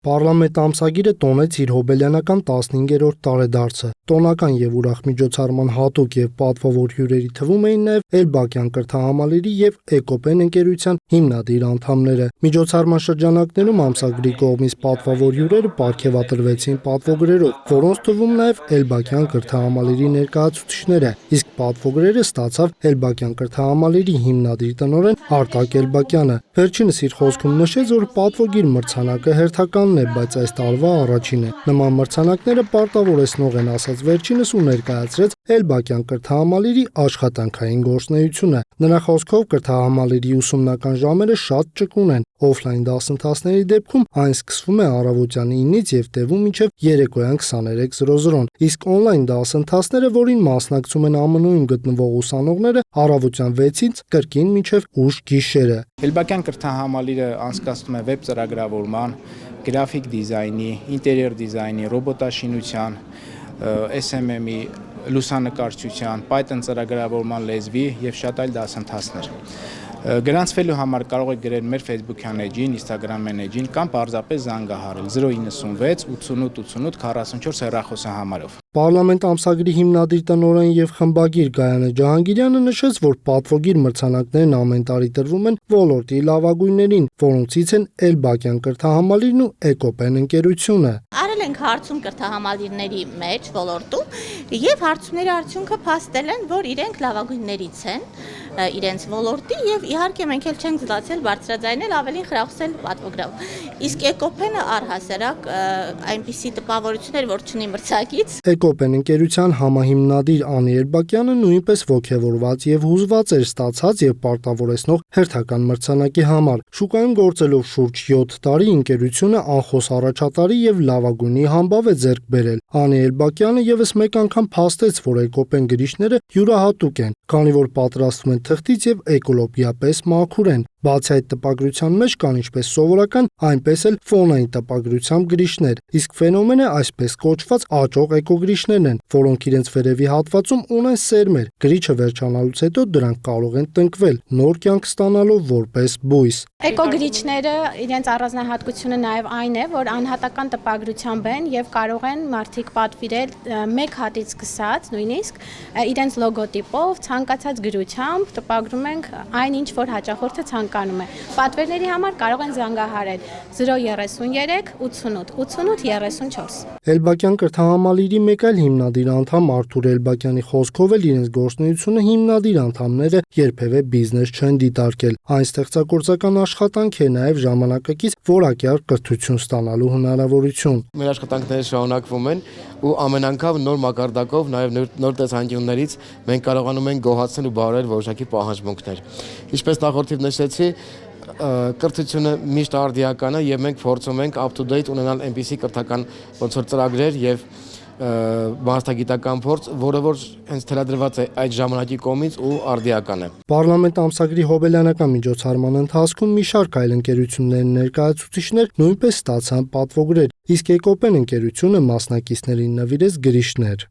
Պարլամենտ ամսագիրը տոնեց իր հոբելյանական 15-րդ տարեդարձը։ Տոնական եւ ուրախ միջոցառման հատուկ եւ պատվավոր հյուրերի թվում էին նաեւ Էլբակյան կրթահամալիրի եւ Էկոպեն ընկերության հիմնադիր անդամները։ Միջոցառման շրջանակներում ամսագրի կողմից պատվավոր հյուրերը պարգևատրվեցին պատվոգրերով, որոնց թվում նաեւ Էլբակյան կրթահամալիրի ներկայացուցիչները, իսկ պատվոգրերը ստացավ Էլբակյան կրթահամալիրի հիմնադիր տնօրեն Արտակ Էլբակյանը։ Վերջինս իր խոսքում նշեց, որ պատվոգիր մրցանակը հերթականն է, բայց այս տարվա առաջին է։ Նման մրցանակները պարտավորեցնող են, ասաց վերջինս ու ներկայացրեց Էլբակյան կրթահամալիրի աշխատանքային գործունեությունը։ Նրա խոսքով կրթահամալիրի ուսումնական ժամերը շատ ճկուն են։ Օֆլայն դասընթացների դեպքում այն սկսվում է առավոտյան 9-ից եւ տևում մինչեւ երեկոյան 23:00, իսկ օնլայն դասընթացները, որին մասնակցում են ԱՄՆ-ում գտնվող ուսանողները, առավոտյան 6-ից կրկին մինչեւ ուշ գիշերը։ Էլբակյան կրթահամալիրը անցկացնում է վեբ ծրագրավորման, գրաֆիկ դիզայնի, ինտերիեր դիզայնի, ռոբոտաշինության, SMM-ի, լուսանկարչության, Python ծրագրավորման լեզվի եւ շատ այլ դասընթացներ։ Գրանցվելու համար կարող եք գրել մեր Facebook-յան էջին, Instagram-յան էջին կամ պարզապես զանգահարել 096 88 88 44 հեռախոսահամարով։ Պարլամենտ ամսագրի հիմնադիր տնօրեն եւ խմբագիր Գայանե Ջահանգիրյանը նշեց, որ պատվոգիր մրցանակներն ամեն տարի տրվում են ոլորտի լավագույններին, որոնցից են Էլբակյան կրթահամալիրն ու Էկոպեն ընկերությունը։ Արել ենք հարցում կրթահամալիրների մեջ ոլորտում եւ հարցումների արդյունքը փաստել են, որ իրենք լավագույններից են իրենց ոլորտի եւ իհարկե մենք էլ չենք զլացել բարձրաձայնել, ավելին խրախուսել պատվոգրով։ Իսկ Էկոպենը առհասարակ այնպիսի տպավորություններ, որ չունի մրցակից։ Էկոպեն ընկերության համահիմնադիր Անի Էլբակյանը նույնպես ոգևորված եւ հուզված էր ստացած եւ պարտավորեցնող հերթական մրցանակի համար։ Շուկայում գործելով շուրջ 7 տարի ընկերությունը անխոս առաջատարի եւ լավագույնի համբավ է ձեռք բերել։ Անի Էլբակյանը եւս մեկ անգամ փաստեց, որ Էկոպեն գրիչները յուրահատուկ են, քանի որ պատրաստվում են թղթից եւ էկոլոգիապես մաքուր են։ Բացի այդ տպագրության մեջ կան ինչպես սովորական, այնպես էլ ֆոնային տպագրությամբ գրիչներ, իսկ ֆենոմենը այսպես կոչված աճող էկոգրիչներն են, որոնք իրենց վերևի հատվածում ունեն սերմեր։ Գրիչը վերջանալուց հետո դրանք կարող են տնկվել, նոր կյանք ստանալով որպես բույս։ Էկոգրիչները իրենց առանձնահատկությունը նաև այն է, որ անհատական տպագրությամբ են եւ կարող են մարդիկ պատվիրել մեկ հատից սկսած, նույնիսկ իրենց լոգոտիպով, ցանկացած գրությամբ տպագրում ենք այն ինչ որ հաճախորդը ցանկանում է։ Պատվերների համար կարող են զանգահարել 033 88 88 34։ Էլբակյան կրթահամալիրի մեկ այլ հիմնադիր անդամ Արթուր Էլբակյանի խոսքով էլ իրենց գործունեությունը հիմնադիր անդամները երբևէ բիզնես չեն դիտարկել։ Այն ստեղծագործական աշխատանք է նաև ժամանակակից որակյալ կրթություն ստանալու հնարավորություն։ Մեր աշխատանքները շարունակվում են ու ամեն անգամ նոր մակարդակով նաև նոր տեսանկյուններից մենք կարողանում ենք գոհացնել ու բարել որոշակի պահանջմունքներ։ Ինչպես նախորդիվ նշեցի, կրթությունը միշտ արդիական է եւ մենք փորձում ենք up to date ունենալ այնպիսի կրթական ոնց որ ծրագրեր եւ բանաստեղծական փորձ, որը որ հենց թելադրված է այդ ժամանակի կողմից ու արդիական է։ Պարլամենտ ամսագրի հոբելյանական միջոցառման ընթացքում մի շարք այլ ընկերությունների ներկայացուցիչներ նույնպես ստացան պատվոգրեր, իսկ Էկոպեն ընկերությունը մասնակիցներին նվիրեց գրիչներ։